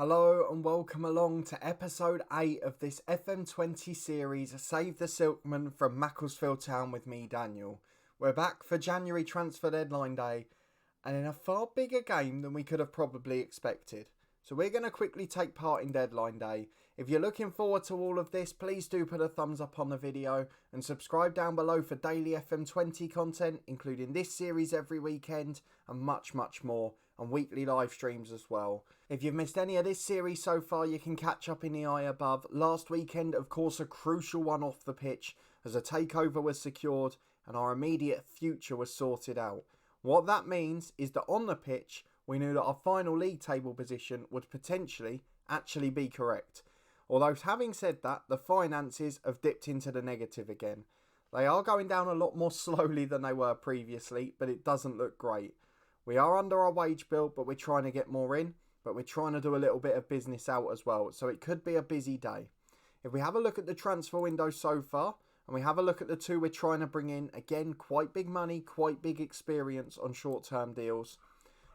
Hello and welcome along to episode 8 of this FM20 series, Save the Silkmen from Macclesfield Town with me, Daniel. We're back for January transfer deadline day and in a far bigger game than we could have probably expected. So we're going to quickly take part in deadline day. If you're looking forward to all of this, please do put a thumbs up on the video and subscribe down below for daily FM20 content, including this series every weekend and much more, and weekly live streams as well. If you've missed any of this series so far, you can catch up in the eye above. Last weekend, of course, a crucial one off the pitch as a takeover was secured and our immediate future was sorted out. What that means is that on the pitch, we knew that our final league table position would potentially actually be correct. Although having said that, the finances have dipped into the negative again. They are going down a lot more slowly than they were previously, but it doesn't look great. We are under our wage bill, but we're trying to get more in, but we're trying to do a little bit of business out as well, so it could be a busy day. If we have a look at the transfer window so far, and we have a look at the two we're trying to bring in, again, quite big money, quite big experience on short-term deals.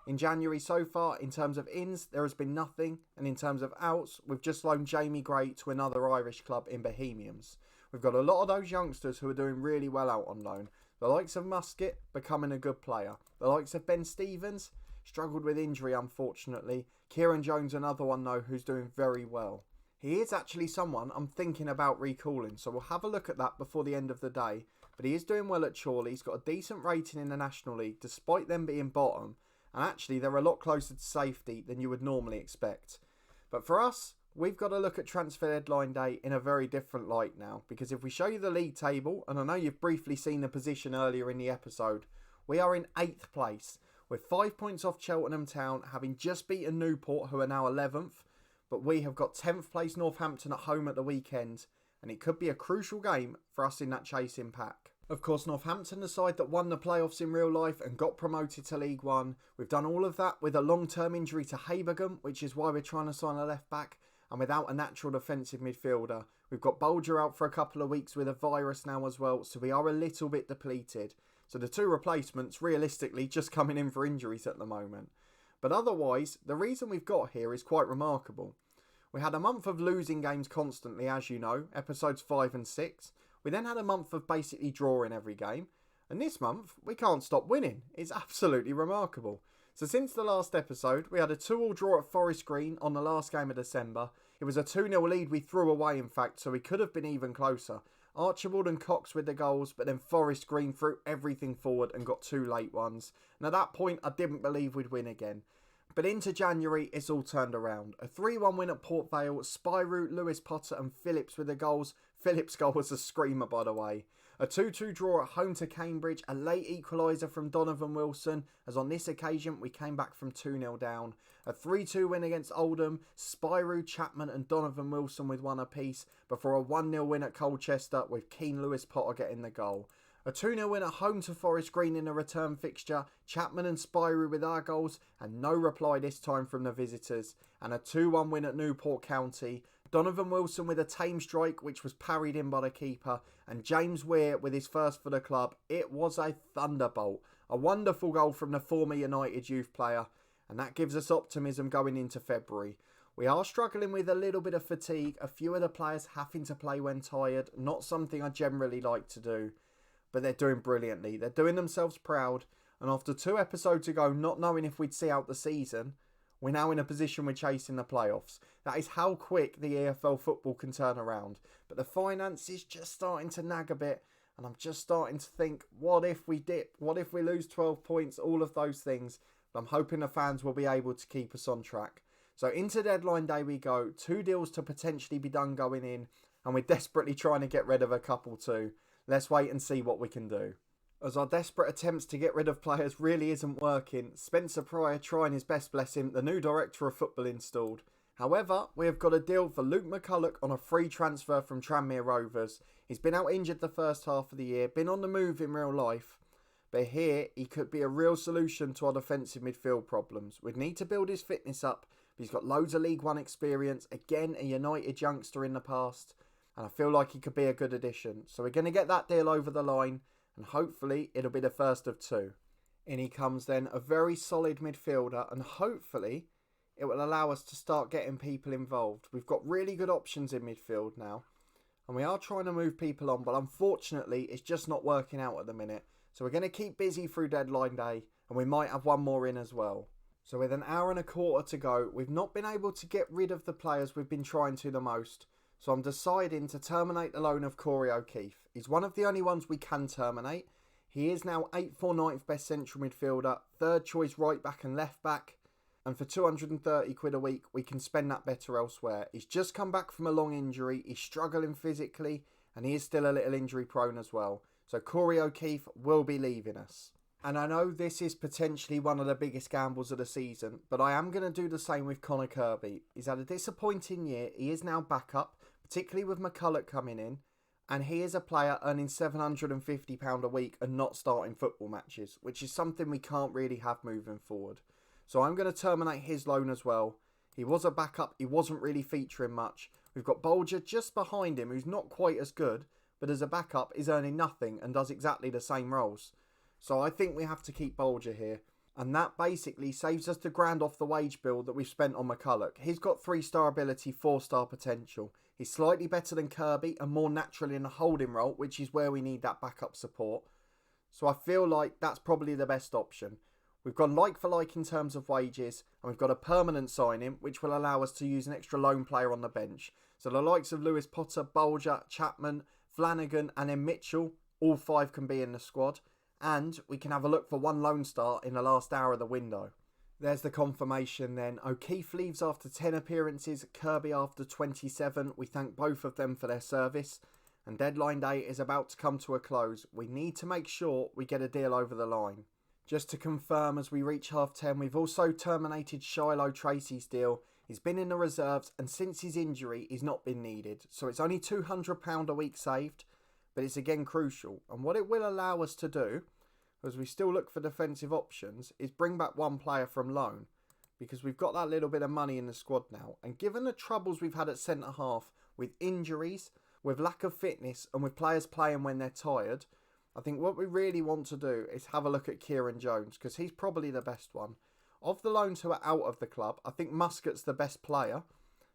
In January so far, in terms of ins, there has been nothing, and in terms of outs, we've just loaned Jamie Gray to another Irish club in Bohemians. We've got a lot of those youngsters who are doing really well out on loan. The likes of Musket becoming a good player. The likes of Ben Stevens struggled with injury unfortunately. Kieran Jones another one though who's doing very well. He is actually someone I'm thinking about recalling, so we'll have a look at that before the end of the day. But he is doing well at Chorley. He's got a decent rating in the National League despite them being bottom. And actually, they're a lot closer to safety than you would normally expect. But for us, we've got to look at transfer deadline day in a very different light now. Because if we show you the league table, and I know you've briefly seen the position earlier in the episode, we are in 8th place. With 5 points off Cheltenham Town, having just beaten Newport, who are now 11th. But we have got 10th place Northampton at home at the weekend. And it could be a crucial game for us in that chasing pack. Of course, Northampton, the side that won the playoffs in real life and got promoted to League One. We've done all of that with a long-term injury to Habergam, which is why we're trying to sign a left-back, and without a natural defensive midfielder. We've got Bolger out for a couple of weeks with a virus now as well, so we are a little bit depleted. So the two replacements, realistically, just coming in for injuries at the moment. But otherwise, the reason we've got here is quite remarkable. We had a month of losing games constantly, as you know, episodes 5 and 6. We then had a month of basically drawing every game. And this month, we can't stop winning. It's absolutely remarkable. So since the last episode, we had a 2-2 draw at Forest Green on the last game of December. It was a 2-0 lead we threw away, in fact, so we could have been even closer. Archibald and Cox with the goals, but then Forest Green threw everything forward and got 2 late ones. And at that point, I didn't believe we'd win again. But into January, it's all turned around. A 3-1 win at Port Vale, Spyroot, Lewis Potter and Phillips with the goals. Phillips' goal was a screamer, by the way. A 2-2 draw at home to Cambridge, a late equaliser from Donovan Wilson, as on this occasion we came back from 2-0 down. A 3-2 win against Oldham, Spyroot, Chapman and Donovan Wilson with one apiece, before a 1-0 win at Colchester with Keane Lewis Potter getting the goal. A 2-0 win at home to Forest Green in a return fixture, Chapman and Spyroot with our goals and no reply this time from the visitors. And a 2-1 win at Newport County, Donovan Wilson with a tame strike which was parried in by the keeper, and James Weir with his first for the club. It was a thunderbolt. A wonderful goal from the former United youth player, and that gives us optimism going into February. We are struggling with a little bit of fatigue, a few of the players having to play when tired, not something I generally like to do. But they're doing brilliantly. They're doing themselves proud. And after 2 episodes ago, not knowing if we'd see out the season, we're now in a position we're chasing the playoffs. That is how quick the EFL football can turn around. But the finance is just starting to nag a bit. And I'm just starting to think, what if we dip? What if we lose 12 points? All of those things. But I'm hoping the fans will be able to keep us on track. So into deadline day we go. 2 deals to potentially be done going in. And we're desperately trying to get rid of a couple too. Let's wait and see what we can do. As our desperate attempts to get rid of players really isn't working, Spencer Pryor trying his best, bless him, the new director of football installed. However, we have got a deal for Luke McCulloch on a free transfer from Tranmere Rovers. He's been out injured the first half of the year, been on the move in real life. But here, he could be a real solution to our defensive midfield problems. We'd need to build his fitness up, but he's got loads of League One experience, again a United youngster in the past. And I feel like he could be a good addition. So we're going to get that deal over the line. And hopefully it'll be the first of 2. In he comes then, a very solid midfielder. And hopefully it will allow us to start getting people involved. We've got really good options in midfield now, and we are trying to move people on, but unfortunately it's just not working out at the minute. So we're going to keep busy through deadline day, and we might have one more in as well. So with an hour and a quarter to go, we've not been able to get rid of the players we've been trying to the most. So I'm deciding to terminate the loan of Corey O'Keefe. He's one of the only ones we can terminate. He is now 8th or 9th best central midfielder, 3rd choice right back and left back. And for 230 quid a week, we can spend that better elsewhere. He's just come back from a long injury. He's struggling physically, and he is still a little injury prone as well. So Corey O'Keefe will be leaving us. And I know this is potentially one of the biggest gambles of the season, but I am going to do the same with Conor Kirby. He's had a disappointing year. He is now back up, particularly with McCulloch coming in. And he is a player earning £750 a week and not starting football matches, which is something we can't really have moving forward. So I'm going to terminate his loan as well. He was a backup. He wasn't really featuring much. We've got Bolger just behind him, who's not quite as good, but as a backup is earning nothing and does exactly the same roles. So I think we have to keep Bolger here. And that basically saves us the grand off the wage bill that we've spent on McCulloch. He's got 3-star ability, 4-star potential. He's slightly better than Kirby and more natural in a holding role, which is where we need that backup support. So I feel like that's probably the best option. We've gone like for like in terms of wages, and we've got a permanent signing, which will allow us to use an extra loan player on the bench. So the likes of Lewis Potter, Bolger, Chapman, Flanagan and then Mitchell, all 5 can be in the squad. And we can have a look for one loan start in the last hour of the window. There's the confirmation then. O'Keefe leaves after 10 appearances, Kirby after 27. We thank both of them for their service. And deadline day is about to come to a close. We need to make sure we get a deal over the line. Just to confirm, as we reach half 10, we've also terminated Shiloh Tracy's deal. He's been in the reserves, and since his injury, he's not been needed. So it's only £200 a week saved, but it's again crucial. And what it will allow us to do, as we still look for defensive options, is bring back one player from loan, because we've got that little bit of money in the squad now. And given the troubles we've had at centre-half with injuries, with lack of fitness, and with players playing when they're tired, I think what we really want to do is have a look at Kieran Jones, because he's probably the best one. Of the loans who are out of the club, I think Muscat's the best player,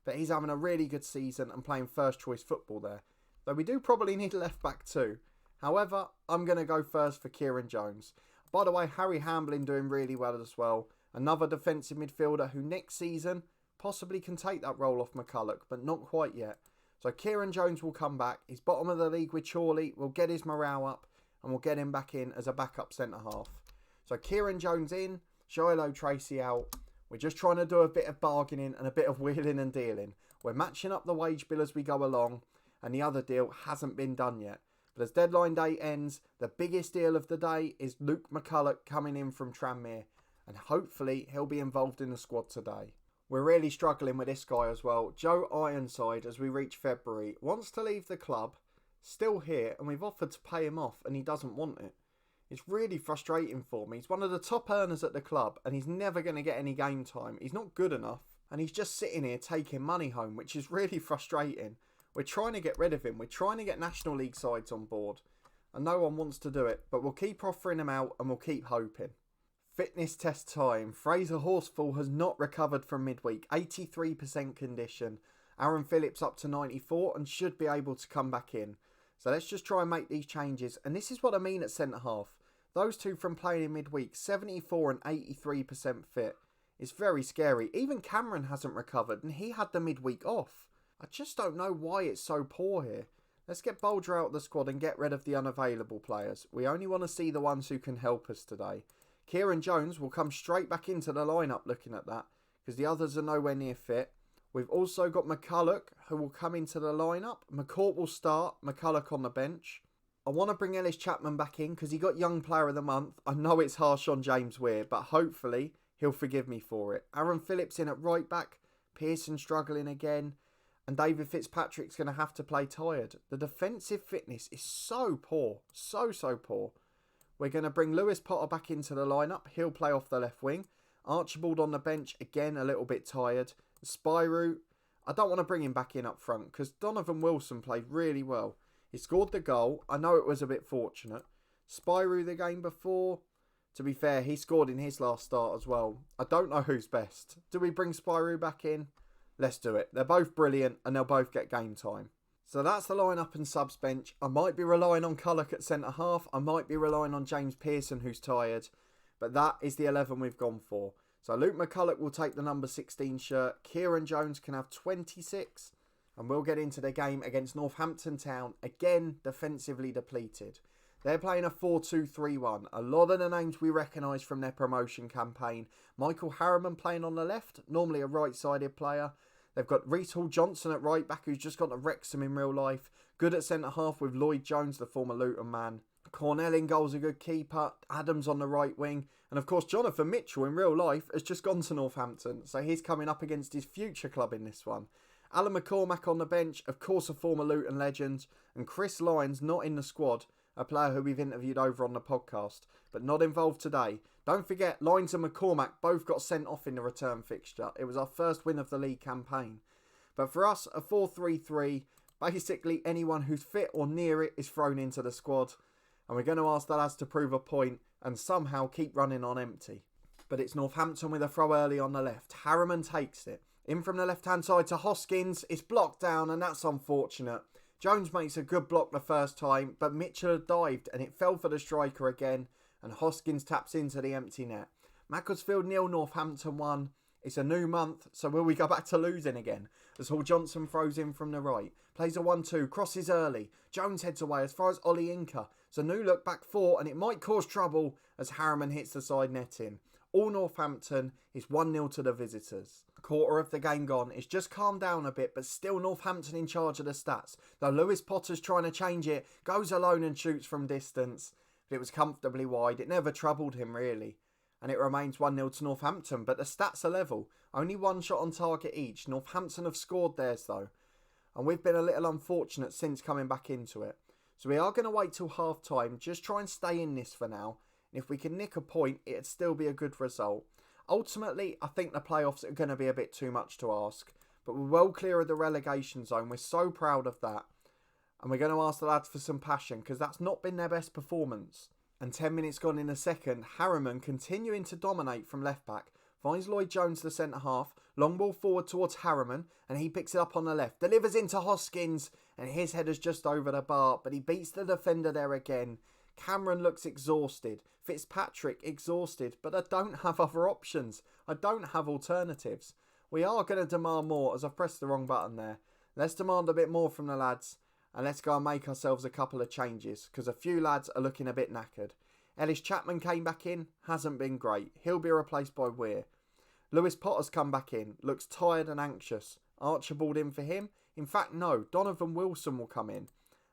but he's having a really good season and playing first choice football there. Though we do probably need a left back too. However, I'm going to go first for Kieran Jones. By the way, Harry Hamblin doing really well as well. Another defensive midfielder who next season possibly can take that role off McCulloch, but not quite yet. So Kieran Jones will come back. He's bottom of the league with Chorley. We'll get his morale up and we'll get him back in as a backup centre-half. So Kieran Jones in, Shiloh Tracy out. We're just trying to do a bit of bargaining and a bit of wheeling and dealing. We're matching up the wage bill as we go along, and the other deal hasn't been done yet. But as deadline day ends, the biggest deal of the day is Luke McCulloch coming in from Tranmere, and hopefully he'll be involved in the squad today. We're really struggling with this guy as well. Joe Ironside, as we reach February, wants to leave the club, still here, and we've offered to pay him off and he doesn't want it. It's really frustrating for me. He's one of the top earners at the club and he's never going to get any game time. He's not good enough and he's just sitting here taking money home, which is really frustrating. We're trying to get rid of him. We're trying to get National League sides on board and no one wants to do it, but we'll keep offering him out and we'll keep hoping. Fitness test time. Fraser Horsfall has not recovered from midweek. 83% condition. Aaron Phillips up to 94 and should be able to come back in. So let's just try and make these changes. And this is what I mean at centre-half. Those two from playing in midweek, 74 and 83% fit. It's very scary. Even Cameron hasn't recovered and he had the midweek off. I just don't know why it's so poor here. Let's get Bolger out of the squad and get rid of the unavailable players. We only want to see the ones who can help us today. Kieran Jones will come straight back into the lineup looking at that, because the others are nowhere near fit. We've also got McCulloch, who will come into the lineup. McCourt will start, McCulloch on the bench. I want to bring Ellis Chapman back in because he got Young Player of the Month. I know it's harsh on James Weir, but hopefully he'll forgive me for it. Aaron Phillips in at right back. Pearson struggling again. And David Fitzpatrick's going to have to play tired. The defensive fitness is so poor. So poor. We're going to bring Lewis Potter back into the lineup. He'll play off the left wing. Archibald on the bench, again a little bit tired. Spyro, I don't want to bring him back in up front because Donovan Wilson played really well. He scored the goal. I know it was a bit fortunate. Spyro the game before. To be fair, he scored in his last start as well. I don't know who's best. Do we bring Spyro back in? Let's do it. They're both brilliant and they'll both get game time. So that's the lineup and subs bench. I might be relying on Culloch at centre half. I might be relying on James Pearson, who's tired. But that is the 11 we've gone for. So Luke McCulloch will take the number 16 shirt. Kieran Jones can have 26. And we'll get into the game against Northampton Town. Again, defensively depleted. They're playing a 4-2-3-1. A lot of the names we recognise from their promotion campaign. Michael Harriman playing on the left, normally a right-sided player. They've got Reece Hall-Johnson at right back, who's just got to Wrexham in real life. Good at centre-half with Lloyd Jones, the former Luton man. Cornell in goal's a good keeper. Adams on the right wing. And of course, Jonathan Mitchell in real life has just gone to Northampton. So he's coming up against his future club in this one. Alan McCormack on the bench, of course a former Luton legend. And Chris Lyons not in the squad. A player who we've interviewed over on the podcast, but not involved today. Don't forget, Lyons and McCormack both got sent off in the return fixture. It was our first win of the league campaign. But for us, a 4-3-3, basically anyone who's fit or near it is thrown into the squad. And we're going to ask the lads to prove a point and somehow keep running on empty. But it's Northampton with a throw early on the left. Harriman takes it. In from the left-hand side to Hoskins. It's blocked down and that's unfortunate. Jones makes a good block the first time, but Mitchell had dived and it fell for the striker again, and Hoskins taps into the empty net. Macclesfield 0, Northampton 1. It's a new month, so will we go back to losing again? As Hall-Johnson throws in from the right. Plays a 1-2, crosses early. Jones heads away as far as Ollie Inca. It's a new look back 4, and it might cause trouble as Harriman hits the side netting. All Northampton is 1-0 to the visitors. Quarter of the game gone. It's just calmed down a bit, but still Northampton in charge of the stats. Though Lewis Potter's trying to change it, goes alone and shoots from distance. But it was comfortably wide. It never troubled him really. And it remains 1-0 to Northampton, but the stats are level. Only one shot on target each. Northampton have scored theirs though. And we've been a little unfortunate since coming back into it. So we are going to wait till half time. Just try and stay in this for now. And if we can nick a point, it'd still be a good result. Ultimately, I think the playoffs are going to be a bit too much to ask. But we're well clear of the relegation zone. We're so proud of that. And we're going to ask the lads for some passion because that's not been their best performance. And 10 minutes gone in the second, Harriman continuing to dominate from left back. Finds Lloyd Jones the centre half. Long ball forward towards Harriman. And he picks it up on the left. Delivers into Hoskins. And his header's just over the bar. But he beats the defender there again. Cameron looks exhausted. Fitzpatrick exhausted. But I don't have other options. I don't have alternatives. We are going to demand more as I've pressed the wrong button there. Let's demand a bit more from the lads. And let's go and make ourselves a couple of changes. Because a few lads are looking a bit knackered. Ellis Chapman came back in. Hasn't been great. He'll be replaced by Weir. Lewis Potter's come back in. Looks tired and anxious. Archibald in for him. In fact, no. Donovan Wilson will come in.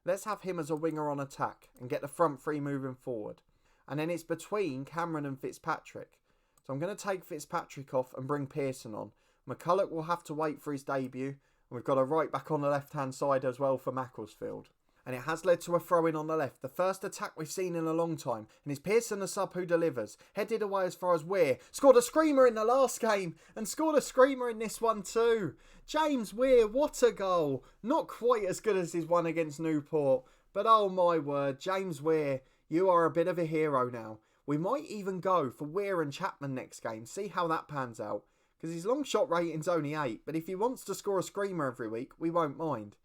Let's have him as a winger on attack. And get the front three moving forward. And then it's between Cameron and Fitzpatrick. So I'm going to take Fitzpatrick off and bring Pearson on. McCulloch will have to wait for his debut. And we've got a right back on the left-hand side as well for Macclesfield. And it has led to a throw-in on the left. The first attack we've seen in a long time. And it's Pearson the sub who delivers. Headed away as far as Weir. Scored a screamer in the last game. And scored a screamer in this one too. James Weir, what a goal. Not quite as good as his one against Newport. But oh my word, James Weir, you are a bit of a hero now. We might even go for Weir and Chapman next game. See how that pans out. Because his long shot rating's only 8. But if he wants to score a screamer every week, we won't mind.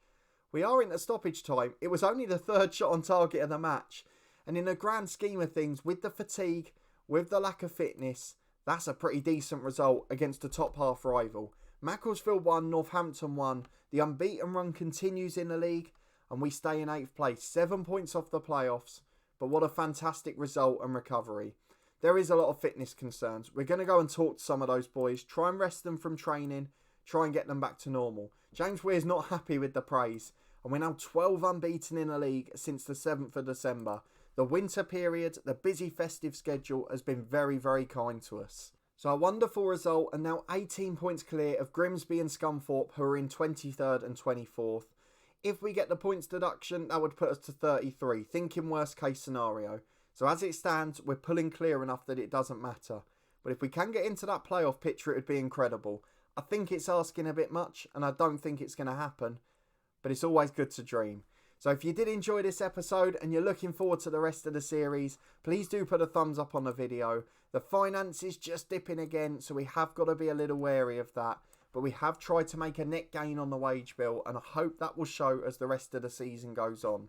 We are in the stoppage time. It was only the third shot on target of the match. And in the grand scheme of things, with the fatigue, with the lack of fitness, that's a pretty decent result against a top half rival. Macclesfield 1, Northampton 1. The unbeaten run continues in the league. And we stay in 8th place. 7 points off the playoffs. But what a fantastic result and recovery. There is a lot of fitness concerns. We're going to go and talk to some of those boys. Try and rest them from training. Try and get them back to normal. James Weir's not happy with the praise. And we're now 12 unbeaten in the league since the 7th of December. The winter period, the busy festive schedule has been very, very kind to us. So a wonderful result and now 18 points clear of Grimsby and Scunthorpe who are in 23rd and 24th. If we get the points deduction, that would put us to 33, thinking worst case scenario. So as it stands, we're pulling clear enough that it doesn't matter. But if we can get into that playoff picture, it would be incredible. I think it's asking a bit much, and I don't think it's going to happen. But it's always good to dream. So if you did enjoy this episode and you're looking forward to the rest of the series, please do put a thumbs up on the video. The finance is just dipping again, so we have got to be a little wary of that. But we have tried to make a net gain on the wage bill, and I hope that will show as the rest of the season goes on.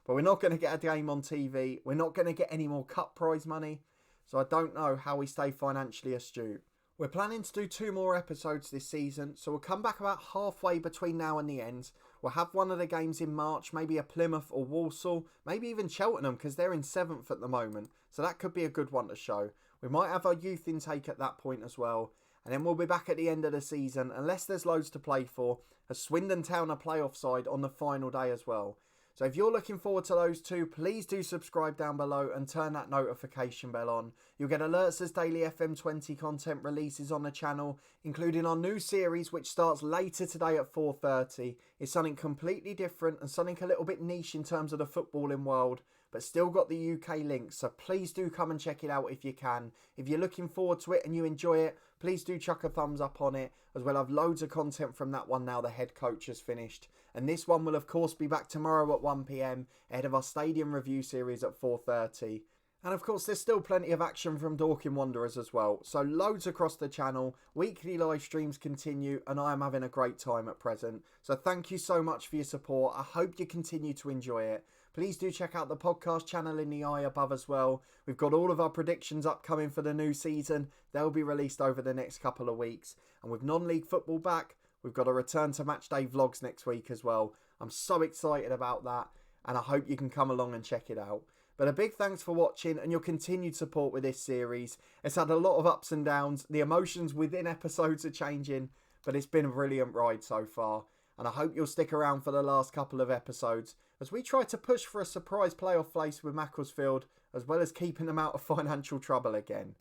But we're not going to get a game on TV. We're not going to get any more cup prize money. So I don't know how we stay financially astute. We're planning to do 2 more episodes this season, so we'll come back about halfway between now and the end. We'll have one of the games in March, maybe a Plymouth or Walsall, maybe even Cheltenham because they're in 7th at the moment. So that could be a good one to show. We might have our youth intake at that point as well. And then we'll be back at the end of the season, unless there's loads to play for, as Swindon Town are playoff side on the final day as well. So if you're looking forward to those 2, please do subscribe down below and turn that notification bell on. You'll get alerts as daily FM20 content releases on the channel, including our new series which starts later today at 4:30. It's something completely different and something a little bit niche in terms of the footballing world, but still got the UK links, so please do come and check it out if you can. If you're looking forward to it and you enjoy it, please do chuck a thumbs up on it, as well have loads of content from that one now the head coach has finished. And this one will of course be back tomorrow at 1 PM, ahead of our stadium review series at 4:30. And of course there's still plenty of action from Dorking Wanderers as well, so loads across the channel, weekly live streams continue, and I am having a great time at present. So thank you so much for your support, I hope you continue to enjoy it. Please do check out the podcast channel in the eye above as well. We've got all of our predictions upcoming for the new season. They'll be released over the next couple of weeks. And with non-league football back, we've got a return to match day vlogs next week as well. I'm so excited about that, and I hope you can come along and check it out. But a big thanks for watching and your continued support with this series. It's had a lot of ups and downs. The emotions within episodes are changing, but it's been a brilliant ride so far. And I hope you'll stick around for the last couple of episodes as we try to push for a surprise playoff place with Macclesfield, as well as keeping them out of financial trouble again.